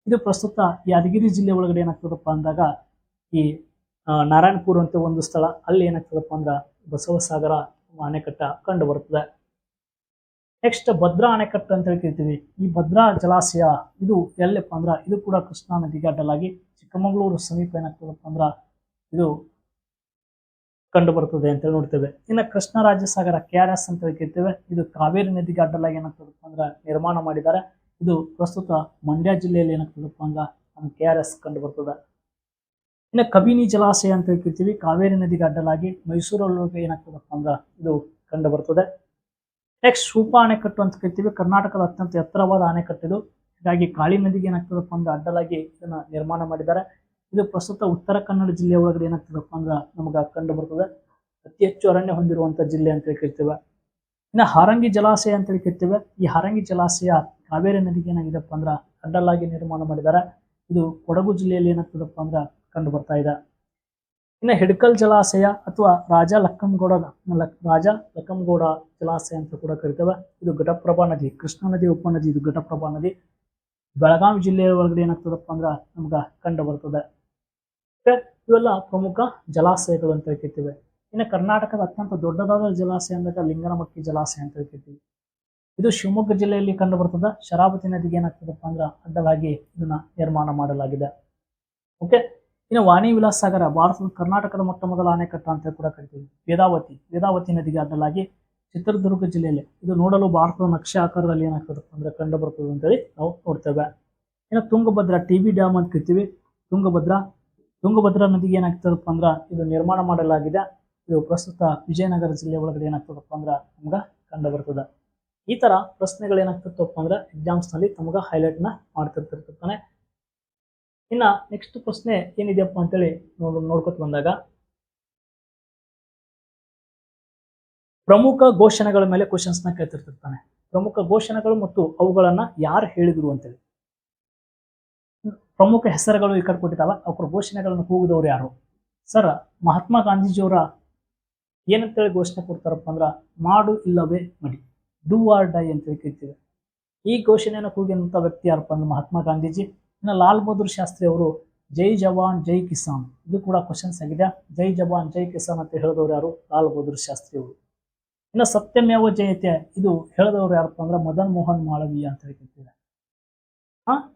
ಇದು ಪ್ರಸ್ತುತ ಯಾದಗಿರಿ ಜಿಲ್ಲೆ ಒಳಗಡೆ ಏನಾಗ್ತದಪ್ಪ ಅಂದಾಗ ಈ ನಾರಾಯಣಪುರ ಅಂತ ಒಂದು ಸ್ಥಳ, ಅಲ್ಲಿ ಏನಾಗ್ತದಪ್ಪ ಅಂದ್ರ ಬಸವಸಾಗರ ಅಣೆಕಟ್ಟ ಕಂಡು ಬರ್ತದೆ. ನೆಕ್ಸ್ಟ್ ಭದ್ರಾ ಅಣೆಕಟ್ಟು ಅಂತ ಹೇಳ್ತಿರ್ತೀವಿ. ಈ ಭದ್ರಾ ಜಲಾಶಯ ಇದು ಎಲ್ಲಪ್ಪ ಅಂದ್ರ ಇದು ಕೂಡ ಕೃಷ್ಣಾ ನದಿಗೆ ಅಡ್ಡಲಾಗಿ ಚಿಕ್ಕಮಗಳೂರು ಸಮೀಪ ಏನಾಗ್ತದಪ್ಪ ಅಂದ್ರ ಇದು ಕಂಡು ಬರ್ತದೆ ಅಂತೇಳಿ ನೋಡ್ತೇವೆ. ಇನ್ನು ಕೃಷ್ಣರಾಜಸಾಗರ KRS ಅಂತ ಕರಿತೇವೆ. ಇದು ಕಾವೇರಿ ನದಿಗೆ ಅಡ್ಡಲಾಗಿ ಏನಾಗ್ತದಪ್ಪ ಅಂದ್ರೆ ನಿರ್ಮಾಣ ಮಾಡಿದ್ದಾರೆ. ಇದು ಪ್ರಸ್ತುತ ಮಂಡ್ಯ ಜಿಲ್ಲೆಯಲ್ಲಿ ಏನಾಗ್ತದಪ್ಪ ಅಂದ್ರೆ ನಮ್ಮ KRS ಕಂಡು ಬರ್ತದೆ. ಇನ್ನು ಕಬಿನಿ ಜಲಾಶಯ ಅಂತ ಕರಿತೀವಿ. ಕಾವೇರಿ ನದಿಗೆ ಅಡ್ಡಲಾಗಿ ಮೈಸೂರೊಳಗೆ ಏನಾಗ್ತದಪ್ಪ ಅಂದ್ರೆ ಇದು ಕಂಡು ಬರ್ತದೆ. ನೆಕ್ಸ್ಟ್ ಶೂಪಾ ಅಣೆಕಟ್ಟು ಅಂತ ಕರಿತೀವಿ. ಕರ್ನಾಟಕದ ಅತ್ಯಂತ ಎತ್ತರವಾದ ಅಣೆಕಟ್ಟು ಇದು. ಹೀಗಾಗಿ ಕಾಳಿ ನದಿಗೆ ಏನಾಗ್ತದಪ್ಪ ಅಂದ್ರೆ ಅಡ್ಡಲಾಗಿ ಇದನ್ನ ನಿರ್ಮಾಣ ಮಾಡಿದ್ದಾರೆ. ಇದು ಪ್ರಸ್ತುತ ಉತ್ತರ ಕನ್ನಡ ಜಿಲ್ಲೆಯ ಒಳಗಡೆ ಏನಾಗ್ತದಪ್ಪ ಅಂದ್ರೆ ನಮಗೆ ಕಂಡು ಬರ್ತದೆ. ಅತಿ ಹೆಚ್ಚು ಅರಣ್ಯ ಹೊಂದಿರುವಂತ ಜಿಲ್ಲೆ ಅಂತ ಕರಿತೇವೆ. ಇನ್ನು ಹಾರಂಗಿ ಜಲಾಶಯ ಅಂತ ಕರಿತೇವೆ. ಈ ಹಾರಂಗಿ ಜಲಾಶಯ ಕಾವೇರಿ ನದಿಗೆ ಏನಾಗಿದೆಪ್ಪ ಅಂದ್ರೆ ಅಡ್ಡಲಾಗಿ ನಿರ್ಮಾಣ ಮಾಡಿದ್ದಾರೆ. ಇದು ಕೊಡಗು ಜಿಲ್ಲೆಯಲ್ಲಿ ಏನಾಗ್ತದಪ್ಪ ಅಂದ್ರೆ ಕಂಡು ಬರ್ತಾ ಇದೆ. ಇನ್ನು ಹಿಡ್ಕಲ್ ಜಲಾಶಯ ಅಥವಾ ರಾಜ ಲಕ್ಕಂಗೌಡ ಜಲಾಶಯ ಅಂತ ಕೂಡ ಕರಿತೇವೆ. ಇದು ಘಟಪ್ರಭಾ ನದಿ, ಕೃಷ್ಣಾ ನದಿ ಉಪನದಿ. ಇದು ಘಟಪ್ರಭಾ ನದಿ ಬೆಳಗಾವಿ ಜಿಲ್ಲೆಯ ಒಳಗಡೆ ಏನಾಗ್ತದಪ್ಪ ಅಂದ್ರೆ ನಮ್ಗೆ ಕಂಡು ಬರ್ತದೆ. ಇವೆಲ್ಲ ಪ್ರಮುಖ ಜಲಾಶಯಗಳು ಅಂತ ಕರಿತೀವಿ. ಇನ್ನು ಕರ್ನಾಟಕದ ಅತ್ಯಂತ ದೊಡ್ಡದಾದ ಜಲಾಶಯ ಅಂದಾಗ ಲಿಂಗನಮಕ್ಕಿ ಜಲಾಶಯ ಅಂತ ಕರಿತೀವಿ. ಇದು ಶಿವಮೊಗ್ಗ ಜಿಲ್ಲೆಯಲ್ಲಿ ಕಂಡು ಬರ್ತದೆ. ಶರಾವತಿ ನದಿಗೆ ಏನಾಗ್ತದಪ್ಪ ಅಂದ್ರೆ ಅಡ್ಡಲಾಗಿ ಇದನ್ನ ನಿರ್ಮಾಣ ಮಾಡಲಾಗಿದೆ. ಓಕೆ. ಇನ್ನು ವಾಣಿ ವಿಲಾಸ ಸಾಗರ ಭಾರತದ ಕರ್ನಾಟಕದ ಮೊಟ್ಟ ಮೊದಲ ಅಣೆಕಟ್ಟು ಅಂತ ಕೂಡ ಕರಿತೀವಿ. ವೇದಾವತಿ ನದಿಗೆ ಅಡ್ಡಲಾಗಿ ಚಿತ್ರದುರ್ಗ ಜಿಲ್ಲೆಯಲ್ಲಿ ಇದು ನೋಡಲು ಭಾರತದ ನಕ್ಷೆ ಆಕಾರದಲ್ಲಿ ಏನಾಗ್ತದಪ್ಪ ಅಂದ್ರೆ ಕಂಡು ಬರ್ತದೆ ಅಂತೇಳಿ ನಾವು ನೋಡ್ತೇವೆ. ಇನ್ನು ತುಂಗಭದ್ರಾ TB ಡ್ಯಾಮ್ ಅಂತ ಕರಿತೀವಿ. ತುಂಗಭದ್ರಾ ನದಿಗೆ ಏನಾಗ್ತದಪ್ಪ ಅಂದ್ರೆ ಇದು ನಿರ್ಮಾಣ ಮಾಡಲಾಗಿದೆ. ಇದು ಪ್ರಸ್ತುತ ವಿಜಯನಗರ ಜಿಲ್ಲೆ ಒಳಗಡೆ ಏನಾಗ್ತದಪ್ಪ ಅಂದ್ರೆ ನಮ್ಗೆ ಕಂಡು ಬರ್ತದೆ. ಈ ತರ ಪ್ರಶ್ನೆಗಳು ಏನಾಗ್ತಿರ್ತಪ್ಪ ಅಂದ್ರೆ ಎಕ್ಸಾಮ್ಸ್ ನಲ್ಲಿ ತಮಗ ಹೈಲೈಟ್ ನ ಮಾಡ್ತಿರ್ತಿರ್ತಾನೆ. ಇನ್ನ ನೆಕ್ಸ್ಟ್ ಪ್ರಶ್ನೆ ಏನಿದೆಯಪ್ಪ ಅಂತೇಳಿ ನೋಡ್ಕೊತ ಬಂದಾಗ ಪ್ರಮುಖ ಘೋಷಣೆಗಳ ಮೇಲೆ ಕ್ವಶನ್ಸ್ ನ ಕೇಳ್ತಿರ್ತಾನೆ. ಪ್ರಮುಖ ಘೋಷಣೆಗಳು ಮತ್ತು ಅವುಗಳನ್ನ ಯಾರು ಹೇಳಿದ್ರು ಅಂತೇಳಿ. ಪ್ರಮುಖ ಹೆಸರುಗಳು ಈ ಕಡೆ ಕೊಟ್ಟಿದ್ದಾವ. ಅವರ ಘೋಷಣೆಗಳನ್ನು ಕೂಗಿದವರು ಯಾರು? ಸರ್, ಮಹಾತ್ಮ ಗಾಂಧೀಜಿಯವರ ಏನಂತೇಳಿ ಘೋಷಣೆ ಕೊಡ್ತಾರಪ್ಪ ಅಂದ್ರ ಮಾಡು ಇಲ್ಲವೇ ಮಡಿ, ಡೂ ಆರ್ ಡೈ ಅಂತೇಳಿ ಕರಿತೀವಿ. ಈ ಘೋಷಣೆಯನ್ನು ಕೂಗಿದಂತ ವ್ಯಕ್ತಿ ಯಾರಪ್ಪ ಅಂದ್ರೆ ಮಹಾತ್ಮ ಗಾಂಧೀಜಿ. ಇನ್ನು ಲಾಲ್ ಬಹದ್ದೂರ್ ಶಾಸ್ತ್ರಿ ಅವರು ಜೈ ಜವಾನ್ ಜೈ ಕಿಸಾನ್, ಇದು ಕೂಡ ಕ್ವಶನ್ಸ್ ಆಗಿದೆ. ಜೈ ಜವಾನ್ ಜೈ ಕಿಸಾನ್ ಅಂತ ಹೇಳಿದವರು ಯಾರು? ಲಾಲ್ ಬಹದ್ದೂರ್ ಶಾಸ್ತ್ರಿ ಅವರು. ಇನ್ನು ಸತ್ಯಮೇವ ಜಯತೆ ಇದು ಹೇಳಿದವರು ಯಾರಪ್ಪ ಅಂದ್ರೆ ಮದನ್ ಮೋಹನ್ ಮಾಳವೀಯ ಅಂತ ಹೇಳ್ತಿದ್ದಾರೆ.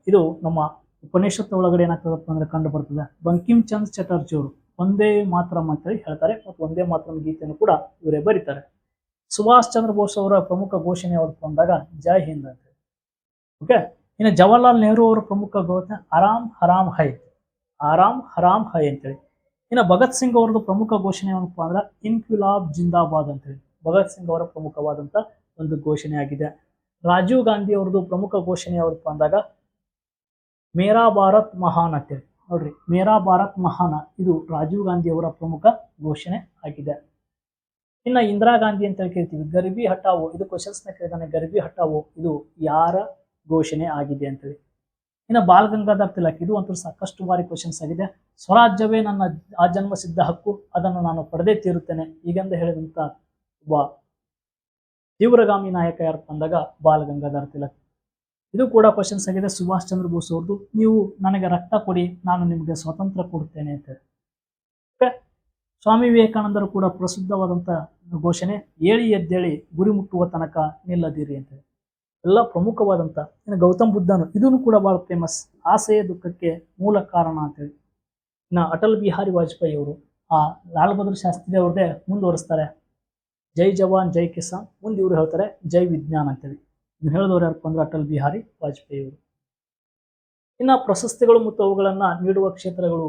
ಇದು ನಮ್ಮ ಉಪನಿಷತ್ತು ಒಳಗಡೆ ಏನಾಗ್ತದಪ್ಪ ಅಂದ್ರೆ ಕಂಡು ಬರ್ತದೆ. ಬಂಕಿಮ್ ಚಂದ್ರ ಚಟರ್ಜಿ ಅವರು ಒಂದೇ ಮಾತರಂ ಅಂತೇಳಿ ಹೇಳ್ತಾರೆ ಮತ್ತು ಒಂದೇ ಮಾತರಂ ಗೀತೆಯನ್ನು ಕೂಡ ಇವರೇ ಬರೀತಾರೆ. ಸುಭಾಷ್ ಚಂದ್ರ ಬೋಸ್ ಅವರ ಪ್ರಮುಖ ಘೋಷಣೆ ಯಾವ್ದಪ್ಪ ಅಂದಾಗ ಜೈ ಹಿಂದ್ ಅಂತ ಹೇಳಿ. ಓಕೆ. ಇನ್ನು ಜವಾಹರ್ಲಾಲ್ ನೆಹರು ಅವರ ಪ್ರಮುಖ ಘೋಷಣೆ ಆರಾಮ್ ಹರಾಮ್ ಹೈ, ಆರಾಮ್ ಹರಾಮ್ ಹೈ ಅಂತೇಳಿ. ಇನ್ನು ಭಗತ್ ಸಿಂಗ್ ಅವರದ್ದು ಪ್ರಮುಖ ಘೋಷಣೆ ಏನಪ್ಪ ಅಂದ್ರೆ ಇನ್ಕ್ವಿಲಾಬ್ ಜಿಂದಾಬಾದ್ ಅಂತೇಳಿ. ಭಗತ್ ಸಿಂಗ್ ಅವರ ಪ್ರಮುಖವಾದಂತ ಒಂದು ಘೋಷಣೆ ಆಗಿದೆ. ರಾಜೀವ್ ಗಾಂಧಿ ಅವರದ್ದು ಪ್ರಮುಖ ಘೋಷಣೆ ಯಾವದಪ್ಪ ಅಂದಾಗ ಮೇರಾ ಭಾರತ್ ಮಹಾನ್ ಅಂತೇಳಿ. ನೋಡ್ರಿ, ಮೇರಾ ಭಾರತ್ ಮಹಾನ ಇದು ರಾಜೀವ್ ಗಾಂಧಿ ಅವರ ಪ್ರಮುಖ ಘೋಷಣೆ ಆಗಿದೆ. ಇನ್ನು ಇಂದಿರಾ ಗಾಂಧಿ ಅಂತ ಕೇಳ್ತೀವಿ. ಗರಿಬಿ ಹಟಾವೋ, ಇದು ಕ್ವಶನ್ಸ್ ನ ಕೇಳಿದಾನೆ. ಗರಿಬಿ ಹಟಾವೋ ಇದು ಯಾರ ಘೋಷಣೆ ಆಗಿದೆ ಅಂತೇಳಿ. ಇನ್ನು ಬಾಲ್ ಗಂಗಾಧರ್ ತಿಲಕ್, ಇದು ಅಂತೂ ಸಾಕಷ್ಟು ಬಾರಿ ಕ್ವಶನ್ಸ್ ಆಗಿದೆ. ಸ್ವರಾಜ್ಯವೇ ನನ್ನ ಆಜನ್ಮ ಸಿದ್ಧ ಹಕ್ಕು, ಅದನ್ನು ನಾನು ಪಡೆದೇ ತೀರುತ್ತೇನೆ ಈಗೆಂದು ಹೇಳಿದಂತ ಒಬ್ಬ ತೀವ್ರಗಾಮಿ ನಾಯಕ ಯಾರಪ್ಪ ಅಂದಾಗ ಬಾಲ್ ಗಂಗಾಧರ್ ತಿಲಕ್. ಇದು ಕೂಡ ಕ್ವಶನ್ಸ್ ಆಗಿದೆ. ಸುಭಾಷ್ ಚಂದ್ರ ಬೋಸ್ ಅವ್ರದ್ದು ನೀವು ನನಗೆ ರಕ್ತ ಕೊಡಿ, ನಾನು ನಿಮಗೆ ಸ್ವಾತಂತ್ರ್ಯ ಕೊಡುತ್ತೇನೆ ಅಂತ ಹೇಳಿ. ಸ್ವಾಮಿ ವಿವೇಕಾನಂದರು ಕೂಡ ಪ್ರಸಿದ್ಧವಾದಂತ ಘೋಷಣೆ ಏಳಿ ಎದ್ದೇಳಿ ಗುರಿ ಮುಟ್ಟುವ ತನಕ ನಿಲ್ಲದಿರಿ ಅಂತ ಹೇಳಿ. ಎಲ್ಲ ಪ್ರಮುಖವಾದಂತ. ಇನ್ನು ಗೌತಮ್ ಬುದ್ಧನು, ಇದನ್ನು ಕೂಡ ಬಹಳ ಫೇಮಸ್, ಆಸೆಯ ದುಃಖಕ್ಕೆ ಮೂಲ ಕಾರಣ ಅಂತೇಳಿ. ಇನ್ನು ಅಟಲ್ ಬಿಹಾರಿ ವಾಜಪೇಯಿ ಅವರು ಲಾಲ್ ಬಹದ್ದೂರ್ ಶಾಸ್ತ್ರಿ ಅವ್ರದ್ದೇ ಮುಂದುವರಿಸ್ತಾರೆ. ಜೈ ಜವಾನ್ ಜೈ ಕಿಸಾನ್, ಮುಂದೆ ಇವರು ಹೇಳ್ತಾರೆ ಜೈ ವಿಜ್ಞಾನ್ ಅಂತೇಳಿ. ಇದನ್ನು ಹೇಳಿದವರು ಯಾರಪ್ಪ ಅಂದ್ರೆ ಅಟಲ್ ಬಿಹಾರಿ ವಾಜಪೇಯಿ ಅವರು. ಇನ್ನು ಪ್ರಶಸ್ತಿಗಳು ಮತ್ತು ಅವುಗಳನ್ನ ನೀಡುವ ಕ್ಷೇತ್ರಗಳು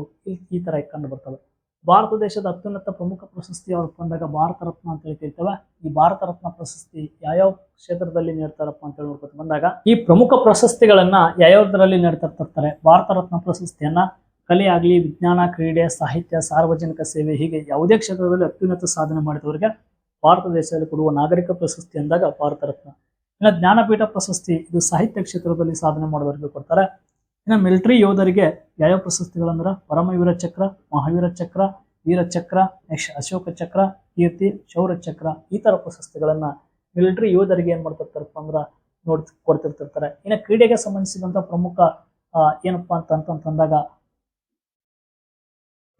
ಈ ತರ ಕಂಡು ಬರ್ತವೆ. ಭಾರತ ದೇಶದ ಅತ್ಯುನ್ನತ ಪ್ರಮುಖ ಪ್ರಶಸ್ತಿ ಯಾವಪ್ಪ ಅಂದಾಗ ಭಾರತ ರತ್ನ ಅಂತ ಹೇಳಿ ಕರಿತೇವೆ. ಈ ಭಾರತ ರತ್ನ ಪ್ರಶಸ್ತಿ ಯಾವ್ಯಾವ ಕ್ಷೇತ್ರದಲ್ಲಿ ನೀಡ್ತಾರಪ್ಪ ಅಂತ ಹೇಳಿ ನೋಡ್ಕೊತ ಬಂದಾಗ ಈ ಪ್ರಮುಖ ಪ್ರಶಸ್ತಿಗಳನ್ನ ಯಾವ್ಯಾವ್ದರಲ್ಲಿ ನೀಡ್ತಿರ್ತಾರೆ. ಭಾರತ ರತ್ನ ಪ್ರಶಸ್ತಿಯನ್ನ ಕಲೆ ಆಗ್ಲಿ, ವಿಜ್ಞಾನ, ಕ್ರೀಡೆ, ಸಾಹಿತ್ಯ, ಸಾರ್ವಜನಿಕ ಸೇವೆ, ಹೀಗೆ ಯಾವುದೇ ಕ್ಷೇತ್ರದಲ್ಲಿ ಅತ್ಯುನ್ನತ ಸಾಧನೆ ಮಾಡಿದವರಿಗೆ ಭಾರತ ದೇಶದಲ್ಲಿ ಕೊಡುವ ನಾಗರಿಕ ಪ್ರಶಸ್ತಿ ಅಂದಾಗ ಭಾರತ ರತ್ನ. ಇನ್ನು ಜ್ಞಾನಪೀಠ ಪ್ರಶಸ್ತಿ, ಇದು ಸಾಹಿತ್ಯ ಕ್ಷೇತ್ರದಲ್ಲಿ ಸಾಧನೆ ಮಾಡುವವರಿಗೆ ಕೊಡ್ತಾರೆ. ಇನ್ನು ಮಿಲಿಟರಿ ಯೋಧರಿಗೆ ಯಾವ್ಯಾವ ಪ್ರಶಸ್ತಿಗಳಂದ್ರೆ ಪರಮವೀರ ಚಕ್ರ, ಮಹಾವೀರ ಚಕ್ರ, ವೀರ ಚಕ್ರ, ನೆಕ್ಸ್ಟ್ ಅಶೋಕ ಚಕ್ರ, ಕೀರ್ತಿ, ಶೌರ್ಯ ಚಕ್ರ, ಈ ತರ ಪ್ರಶಸ್ತಿಗಳನ್ನ ಮಿಲಿಟರಿ ಯೋಧರಿಗೆ ಏನ್ ಮಾಡ್ತಿರ್ತಾರಪ್ಪ ಅಂದ್ರ ಕೊಡ್ತಿರ್ತಿರ್ತಾರೆ. ಇನ್ನು ಕ್ರೀಡೆಗೆ ಸಂಬಂಧಿಸಿದಂತ ಪ್ರಮುಖ ಏನಪ್ಪಾ ಅಂತಂದಾಗ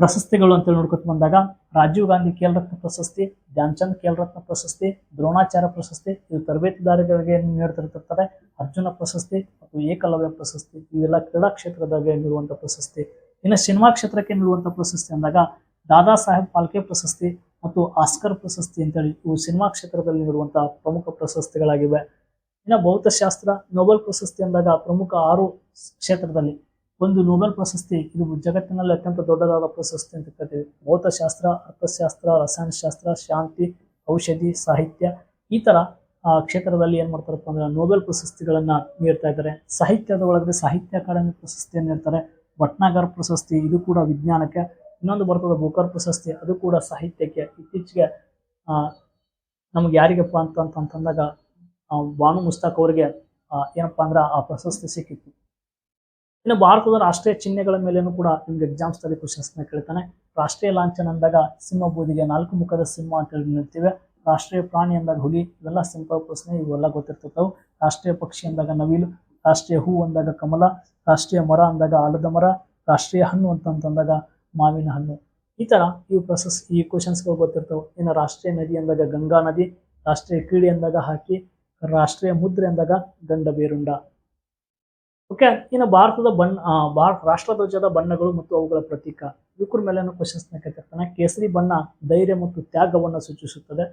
ಪ್ರಶಸ್ತಿಗಳು ಅಂತೇಳಿ ನೋಡ್ಕೊತ ಬಂದಾಗ ರಾಜೀವ್ ಗಾಂಧಿ ಖೇಲ್ ರತ್ನ ಪ್ರಶಸ್ತಿ, ಧ್ಯಾನ್ ಚಂದ್ ಖೇಲ್ ರತ್ನ ಪ್ರಶಸ್ತಿ, ದ್ರೋಣಾಚಾರ್ಯ ಪ್ರಶಸ್ತಿ, ಇದು ತರಬೇತುದಾರರಿಗೆ ನೀಡ್ತಿರ್ತಾರೆ. ಅರ್ಜುನ ಪ್ರಶಸ್ತಿ ಮತ್ತು ಏಕಲವ್ಯ ಪ್ರಶಸ್ತಿ, ಇವೆಲ್ಲ ಕ್ರೀಡಾ ಕ್ಷೇತ್ರದಾಗ ನೀಡುವಂತ ಪ್ರಶಸ್ತಿ. ಇನ್ನು ಸಿನಿಮಾ ಕ್ಷೇತ್ರಕ್ಕೆ ನೀಡುವಂತ ಪ್ರಶಸ್ತಿ ಅಂದಾಗ ದಾದಾ ಸಾಹೇಬ್ ಫಾಲ್ಕೆ ಪ್ರಶಸ್ತಿ, ಮತ್ತು ಆಸ್ಕರ್ ಪ್ರಶಸ್ತಿ ಅಂತೇಳಿ ಇವು ಸಿನಿಮಾ ಕ್ಷೇತ್ರದಲ್ಲಿ ನೀಡುವಂತಹ ಪ್ರಮುಖ ಪ್ರಶಸ್ತಿಗಳಾಗಿವೆ. ಇನ್ನು ಭೌತಶಾಸ್ತ್ರ ನೊಬೆಲ್ ಪ್ರಶಸ್ತಿ ಅಂದಾಗ ಪ್ರಮುಖ 6 ಕ್ಷೇತ್ರದಲ್ಲಿ ಒಂದು ನೊಬೆಲ್ ಪ್ರಶಸ್ತಿ, ಇದು ಜಗತ್ತಿನಲ್ಲಿ ಅತ್ಯಂತ ದೊಡ್ಡದಾದ ಪ್ರಶಸ್ತಿ ಅಂತ ಕರಿತೀವಿ. ಭೌತಶಾಸ್ತ್ರ, ಅರ್ಥಶಾಸ್ತ್ರ, ರಸಾಯನಶಾಸ್ತ್ರ, ಶಾಂತಿ, ಔಷಧಿ, ಸಾಹಿತ್ಯ ಈ ತರ ಕ್ಷೇತ್ರದಲ್ಲಿ ಏನ್ ಮಾಡ್ತಾರಪ್ಪ ಅಂದ್ರೆ ನೊಬೆಲ್ ಪ್ರಶಸ್ತಿಗಳನ್ನ ನೀಡ್ತಾ ಇದ್ದಾರೆ. ಸಾಹಿತ್ಯದ ಒಳಗಡೆ ಸಾಹಿತ್ಯ ಅಕಾಡೆಮಿ ಪ್ರಶಸ್ತಿಯನ್ನು ನೀಡ್ತಾರೆ. ಭಟ್ನಾಗರ್ ಪ್ರಶಸ್ತಿ ಇದು ಕೂಡ ವಿಜ್ಞಾನಕ್ಕೆ. ಇನ್ನೊಂದು ಬರ್ತದೆ ಬೂಕರ್ ಪ್ರಶಸ್ತಿ, ಅದು ಕೂಡ ಸಾಹಿತ್ಯಕ್ಕೆ. ಇತ್ತೀಚೆಗೆ ನಮ್ಗೆ ಯಾರಿಗಪ್ಪ ಅಂತಂದಾಗ ಬಾನು ಮುಸ್ತಾಕ್ ಅವರಿಗೆ ಏನಪ್ಪಾ ಅಂದ್ರೆ ಆ ಪ್ರಶಸ್ತಿ ಸಿಕ್ಕಿತ್ತು. ಇನ್ನು ಭಾರತದ ರಾಷ್ಟ್ರೀಯ ಚಿಹ್ನೆಗಳ ಮೇಲೇನು ಕೂಡ ನಿಮ್ಗೆ ಎಕ್ಸಾಮ್ಸ್ ನಲ್ಲಿ ಕ್ವಶನ್ಸ್ ಕೇಳ್ತಾನೆ. ರಾಷ್ಟ್ರೀಯ ಲಾಂಛನ ಅಂದಾಗ ಸಿಂಹ ಬೂದಿಗೆ 4 ಮುಖದ ಸಿಂಹ ಅಂತ ಹೇಳಿ ನೀಡ್ತೀವಿ. ರಾಷ್ಟ್ರೀಯ ಪ್ರಾಣಿ ಅಂದಾಗ ಹುಲಿ, ಇವೆಲ್ಲ ಸಿಂಪಲ್ ಪ್ರಶ್ನೆ, ಇವೆಲ್ಲ ಗೊತ್ತಿರ್ತಿರ್ತಾವೆ. ರಾಷ್ಟ್ರೀಯ ಪಕ್ಷಿ ಅಂದಾಗ ನವಿಲು, ರಾಷ್ಟ್ರೀಯ ಹೂ ಅಂದಾಗ ಕಮಲ, ರಾಷ್ಟ್ರೀಯ ಮರ ಅಂದಾಗ ಆಲದ ಮರ, ರಾಷ್ಟ್ರೀಯ ಹಣ್ಣು ಅಂತಂದಾಗ ಮಾವಿನ ಹಣ್ಣು. ಈ ತರ ಈ ಕ್ವಶನ್ಸ್ಗಳು ಗೊತ್ತಿರ್ತವೆ. ಇನ್ನು ರಾಷ್ಟ್ರೀಯ ನದಿ ಅಂದಾಗ ಗಂಗಾ ನದಿ, ರಾಷ್ಟ್ರೀಯ ಕ್ರೀಡೆ ಅಂದಾಗ ಹಾಕಿ, ರಾಷ್ಟ್ರೀಯ ಮುದ್ರೆ ಅಂದಾಗ ಗಂಡ ಬೇರುಂಡ. ಓಕೆ, ಇನ್ನು ಭಾರತದ ರಾಷ್ಟ್ರಧ್ವಜದ ಬಣ್ಣಗಳು ಮತ್ತು ಅವುಗಳ ಪ್ರತೀಕ ಇವ್ರ ಮೇಲೇನು ಕ್ವಶನ್ಸ್ ಕೇಳ್ತಿರ್ತಾನೆ. ಕೇಸರಿ ಬಣ್ಣ ಧೈರ್ಯ ಮತ್ತು ತ್ಯಾಗವನ್ನು ಸೂಚಿಸುತ್ತದೆ.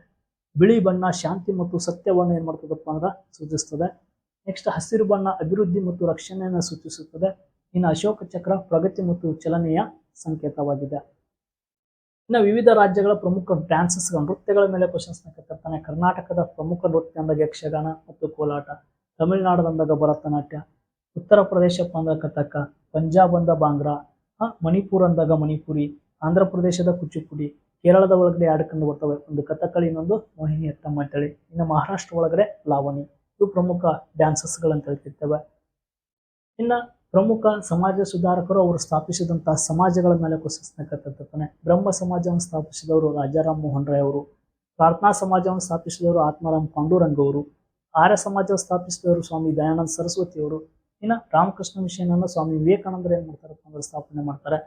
ಬಿಳಿ ಬಣ್ಣ ಶಾಂತಿ ಮತ್ತು ಸತ್ಯವನ್ನು ಏನ್ ಮಾಡ್ತದಪ್ಪ ಅಂದ್ರೆ ಸೂಚಿಸ್ತದೆ. ನೆಕ್ಸ್ಟ್ ಹಸಿರು ಬಣ್ಣ ಅಭಿವೃದ್ಧಿ ಮತ್ತು ರಕ್ಷಣೆಯನ್ನು ಸೂಚಿಸುತ್ತದೆ. ಇನ್ನು ಅಶೋಕ ಚಕ್ರ ಪ್ರಗತಿ ಮತ್ತು ಚಲನೆಯ ಸಂಕೇತವಾಗಿದೆ. ಇನ್ನು ವಿವಿಧ ರಾಜ್ಯಗಳ ಪ್ರಮುಖ ಡ್ಯಾನ್ಸಸ್ ನೃತ್ಯಗಳ ಮೇಲೆ ಕ್ವಶನ್ಸ್ ಕೇಳ್ತಿರ್ತಾನೆ. ಕರ್ನಾಟಕದ ಪ್ರಮುಖ ನೃತ್ಯ ಅಂದಾಗ ಯಕ್ಷಗಾನ ಮತ್ತು ಕೋಲಾಟ, ತಮಿಳುನಾಡು ಅಂದಾಗ ಭರತನಾಟ್ಯ, ಉತ್ತರ ಪ್ರದೇಶ ಅಂದಾಗ ಕಥಕ, ಪಂಜಾಬ್ ಅಂದ ಬಾಂಗ್ರಾ, ಮಣಿಪುರ ಅಂದಾಗ ಮಣಿಪುರಿ, ಆಂಧ್ರ ಪ್ರದೇಶದ ಕುಚಿಪುಡಿ, ಕೇರಳದ ಒಳಗಡೆ 2 ಕಂಡು ಬರ್ತವೆ, ಒಂದು ಕಥಕಳಿ ಇನ್ನೊಂದು ಮೋಹಿನಿ ಅಟ್ಟಂ ಅಂತೇಳಿ. ಇನ್ನು ಮಹಾರಾಷ್ಟ್ರ ಒಳಗಡೆ ಲಾವಣಿ. ಇವು ಪ್ರಮುಖ ಡ್ಯಾನ್ಸಸ್ ಗಳಂತ ಹೇಳ್ತಿರ್ತೇವೆ. ಇನ್ನ ಪ್ರಮುಖ ಸಮಾಜ ಸುಧಾರಕರು ಅವರು ಸ್ಥಾಪಿಸಿದಂತಹ ಸಮಾಜಗಳ ಮೇಲೆ ಕ್ವಶನ್ಸ್ ಕೇಳ್ತಿರ್ತಾನೆ. ಬ್ರಹ್ಮ ಸಮಾಜವನ್ನು ಸ್ಥಾಪಿಸಿದವರು ರಾಜಾರಾಮ್ ಮೋಹನ್ ರಾಯ್ ಅವರು. ಪ್ರಾರ್ಥನಾ ಸಮಾಜವನ್ನು ಸ್ಥಾಪಿಸಿದವರು ಆತ್ಮಾರಾಮ್ ಪಾಂಡುರಂಗ್ ಅವರು. ಆರ್ಯ ಸಮಾಜವನ್ನು ಸ್ಥಾಪಿಸಿದವರು ಸ್ವಾಮಿ ದಯಾನಂದ ಸರಸ್ವತಿ ಅವರು. ಇನ್ನು ರಾಮಕೃಷ್ಣ ಮಿಷನ್ ಅನ್ನು ಸ್ವಾಮಿ ವಿವೇಕಾನಂದರು ಏನ್ ಮಾಡ್ತಾರಪ್ಪ ಅಂದ್ರೆ ಸ್ಥಾಪನೆ ಮಾಡ್ತಾರೆ.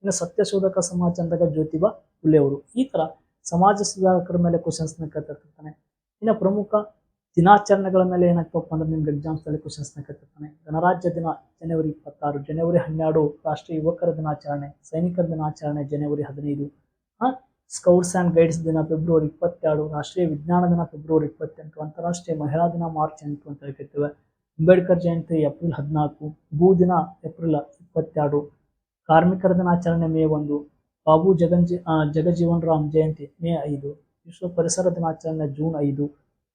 ಇನ್ನು ಸತ್ಯಶೋಧಕ ಸಮಾಜ ಅಂದಾಗ ಜ್ಯೋತಿಬಾ ಫುಲೆ ಅವರು. ಈ ತರ ಸಮಾಜ ಸುಧಾರಕರ ಮೇಲೆ ಕ್ವಶನ್ಸ್ ಕೇಳ್ತಿರ್ತಾನೆ. ಇನ್ನು ಪ್ರಮುಖ ದಿನಾಚರಣೆಗಳ ಮೇಲೆ ಏನಾಗ್ತಪ್ಪ ಅಂದ್ರೆ ನಿಮ್ಗೆ ಎಕ್ಸಾಮ್ಸ್ ಅಲ್ಲಿ ಕ್ವಶನ್ಸ್ ಕೇಳ್ತಿರ್ತಾನೆ. ಗಣರಾಜ್ಯ ದಿನ ಜನವರಿ 26, ಜನವರಿ 12 ರಾಷ್ಟ್ರೀಯ ಯುವಕರ ದಿನಾಚರಣೆ, ಸೈನಿಕರ ದಿನಾಚರಣೆ ಜನವರಿ 15, ಸ್ಕೌಟ್ಸ್ ಅಂಡ್ ಗೈಡ್ಸ್ ದಿನ ಫೆಬ್ರವರಿ 22, ರಾಷ್ಟ್ರೀಯ ವಿಜ್ಞಾನ ದಿನ ಫೆಬ್ರವರಿ 28, ಅಂತಾರಾಷ್ಟ್ರೀಯ ಮಹಿಳಾ ದಿನ ಮಾರ್ಚ್ 8 ಅಂತ ಹೇಳ್ತಿರ್ತೇವೆ. ಅಂಬೇಡ್ಕರ್ ಜಯಂತಿ ಏಪ್ರಿಲ್ 14, ಭೂ ದಿನ ಏಪ್ರಿಲ್ 22, ಕಾರ್ಮಿಕರ ದಿನಾಚರಣೆ ಮೇ 1, ಬಾಬು ಜಗಜೀವನ್ ರಾಮ್ ಜಯಂತಿ ಮೇ 5, ವಿಶ್ವ ಪರಿಸರ ದಿನಾಚರಣೆ ಜೂನ್ 5,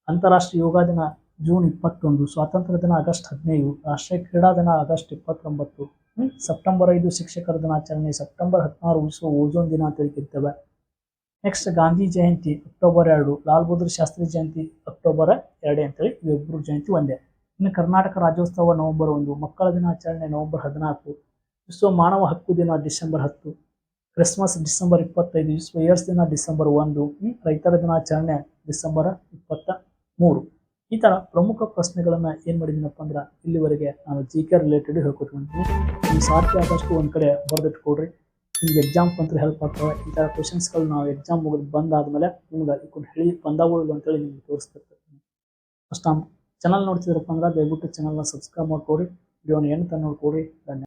ಅಂತಾರಾಷ್ಟ್ರೀಯ ಯೋಗ ದಿನ ಜೂನ್ 21, ಸ್ವಾತಂತ್ರ್ಯ ದಿನ ಆಗಸ್ಟ್ 15, ರಾಷ್ಟ್ರೀಯ ಕ್ರೀಡಾ ದಿನ ಆಗಸ್ಟ್ 29, ಸೆಪ್ಟೆಂಬರ್ 5 ಶಿಕ್ಷಕರ ದಿನಾಚರಣೆ, ಸೆಪ್ಟೆಂಬರ್ 16 ವಿಶ್ವ ಓಜೋನ್ ದಿನ ಅಂತ ಹೇಳ್ತಿರ್ತೇವೆ. ನೆಕ್ಸ್ಟ್ ಗಾಂಧಿ ಜಯಂತಿ ಅಕ್ಟೋಬರ್ 2, ಲಾಲ್ ಬಹದ್ದೂರ್ ಶಾಸ್ತ್ರಿ ಜಯಂತಿ ಅಕ್ಟೋಬರ್ 2 ಅಂತೇಳಿ ಇವಿಬ್ಬರು ಜಯಂತಿ ಒಂದೇ. ಇನ್ನು ಕರ್ನಾಟಕ ರಾಜ್ಯೋತ್ಸವ ನವೆಂಬರ್ 1, ಮಕ್ಕಳ ದಿನಾಚರಣೆ ನವೆಂಬರ್ 14, ವಿಶ್ವ ಮಾನವ ಹಕ್ಕು ದಿನ ಡಿಸೆಂಬರ್ 10, ಕ್ರಿಸ್ಮಸ್ ಡಿಸೆಂಬರ್ 25, ವಿಶ್ವ ಏಡ್ಸ್ ದಿನ ಡಿಸೆಂಬರ್ 1, ರೈತರ ದಿನಾಚರಣೆ ಡಿಸೆಂಬರ್ 23. ಈ ತರ ಪ್ರಮುಖ ಪ್ರಶ್ನೆಗಳನ್ನ ಏನ್ ಮಾಡಿದ್ದೀನಪ್ಪ ಅಂದ್ರೆ ಇಲ್ಲಿವರೆಗೆ ನಾನು GK ರಿಲೇಟೆಡ್ ಹೇಳ್ಕೊಟ್ಕೊಂಡಿದ್ದೀನಿ. ನಿಮ್ಗೆ ಸಾಧ್ಯ ಆದಷ್ಟು ಒಂದ್ ಕಡೆ ಬರೆದಿಟ್ಕೊಡ್ರಿ. ನಿಮ್ಗೆ ಎಕ್ಸಾಮ್ ಅಂತೂ ಹೆಲ್ಪ್ ಆಗ್ತವೆ. ಈ ತರ ಕ್ವಶನ್ಸ್ಗಳು ನಾವು ಎಕ್ಸಾಮ್ ಮುಗಿದು ಬಂದಾದ್ಮೇಲೆ ನಿಮ್ಗೆ ಇಕೊಂಡು ಹೇಳಿ ಬಂದಾವು ಅಂತೇಳಿ ನಿಮ್ಗೆ ತೋರಿಸ್ತಿರ್ತೀನಿ. ಫಸ್ಟ್ ಚಾನಲ್ ನೋಡ್ತಿದ್ರಪ್ಪ ಅಂದ್ರೆ ದಯವಿಟ್ಟು ಚಾನಲ್ನ ಸಬ್ಸ್ಕ್ರೈಬ್ ಮಾಡ್ಕೊಡ್ರಿ. ವಿಡಿಯೋನ ಏನು ನೋಡ್ಕೊಡ್ರಿ. ಧನ್ಯವಾದ.